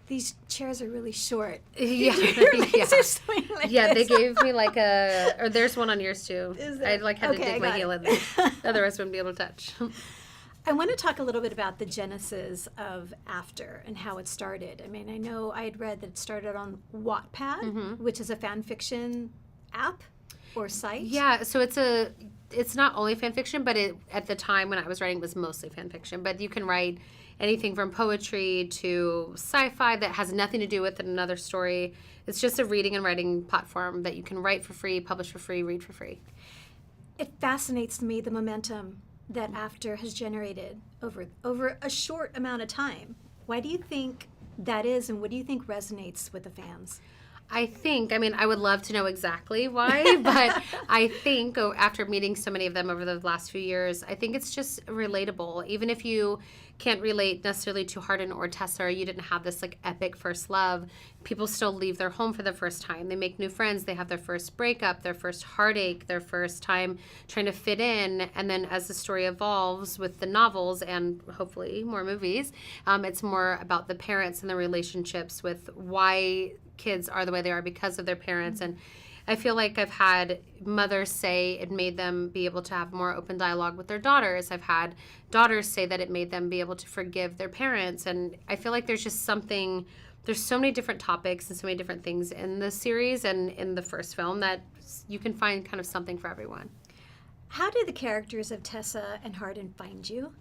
these chairs are really short. Yeah. Your legs are swinging like Yeah, this. they gave me like or there's one on yours too. Is I there? had to Okay, dig my got heel it. in there. Otherwise I wouldn't be able to touch. I want to talk a little bit about the genesis of After and how it started. I mean, I know I had read that it started on Wattpad, which is a fan fiction app or site. Yeah, so it's not only fan fiction, but at the time when I was writing it was mostly fan fiction. But you can write anything from poetry to sci-fi that has nothing to do with another story. It's just a reading and writing platform that you can write for free, publish for free, read for free. It fascinates me, the momentum that After has generated over a short amount of time. Why do you think that is, and what do you think resonates with the fans? I mean, I would love to know exactly why, but I think after meeting so many of them over the last few years, I think it's just relatable. Even if you can't relate necessarily to Hardin or Tessa, or you didn't have this like epic first love, people still leave their home for the first time. They make new friends. They have their first breakup, their first heartache, their first time trying to fit in. And then as the story evolves with the novels and hopefully more movies, it's more about the parents and the relationships with why kids are the way they are because of their parents. And I feel like I've had mothers say it made them be able to have more open dialogue with their daughters. I've had daughters say that it made them be able to forgive their parents. And I feel like there's just something, there's so many different topics and so many different things in the series and in the first film that you can find kind of something for everyone. How did the characters of Tessa and Hardin find you?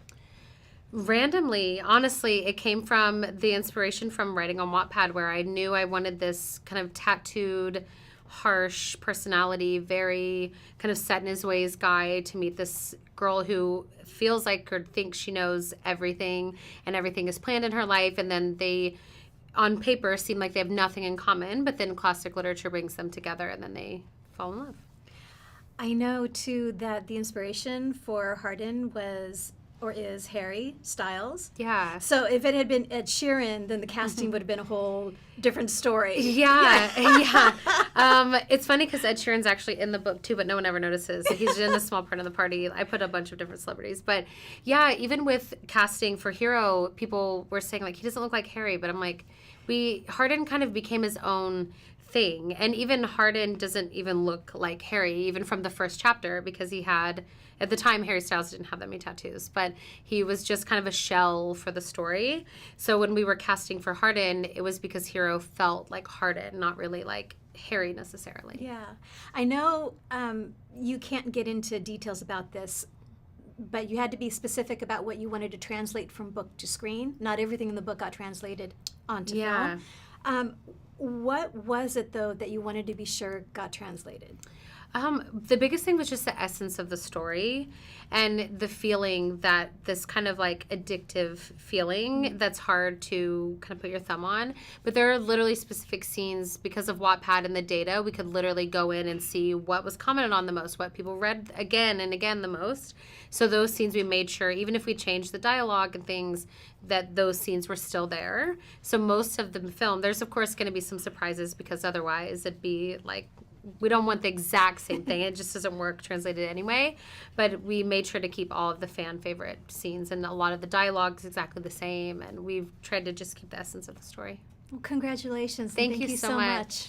Randomly, honestly, it came from the inspiration from writing on Wattpad, where I knew I wanted this kind of tattooed, harsh personality, very kind of set in his ways guy to meet this girl who feels like or thinks she knows everything and everything is planned in her life, and then they on paper seem like they have nothing in common, but then classic literature brings them together and then they fall in love. I know too that the inspiration for Hardin was or is Harry Styles. Yeah. So if it had been Ed Sheeran, then the casting would have been a whole different story. Yeah. It's funny because Ed Sheeran's actually in the book too, but no one ever notices. He's in a small part of the party. I put a bunch of different celebrities. But yeah, even with casting for Hero, people were saying like, he doesn't look like Harry, but I'm like, Hardin kind of became his own thing. And even Hardin doesn't even look like Harry, even from the first chapter, because he had, at the time, Harry Styles didn't have that many tattoos, but he was just kind of a shell for the story. So when we were casting for Hardin, it was because Hero felt like Hardin, not really like Harry necessarily. Yeah. I know you can't get into details about this, but you had to be specific about what you wanted to translate from book to screen. Not everything in the book got translated onto film. What was it, though, that you wanted to be sure got translated? The biggest thing was just the essence of the story and the feeling that this kind of like addictive feeling that's hard to kind of put your thumb on. But there are literally specific scenes because of Wattpad and the data. We could literally go in and see what was commented on the most, what people read again and again the most. So those scenes we made sure, even if we changed the dialogue and things, that those scenes were still there. So most of the film, there's of course going to be some surprises because otherwise it'd be like, we don't want the exact same thing. It just doesn't work translated anyway. But we made sure to keep all of the fan favorite scenes, and a lot of the dialogue is exactly the same. And we've tried to just keep the essence of the story. Well, congratulations. Thank you so much.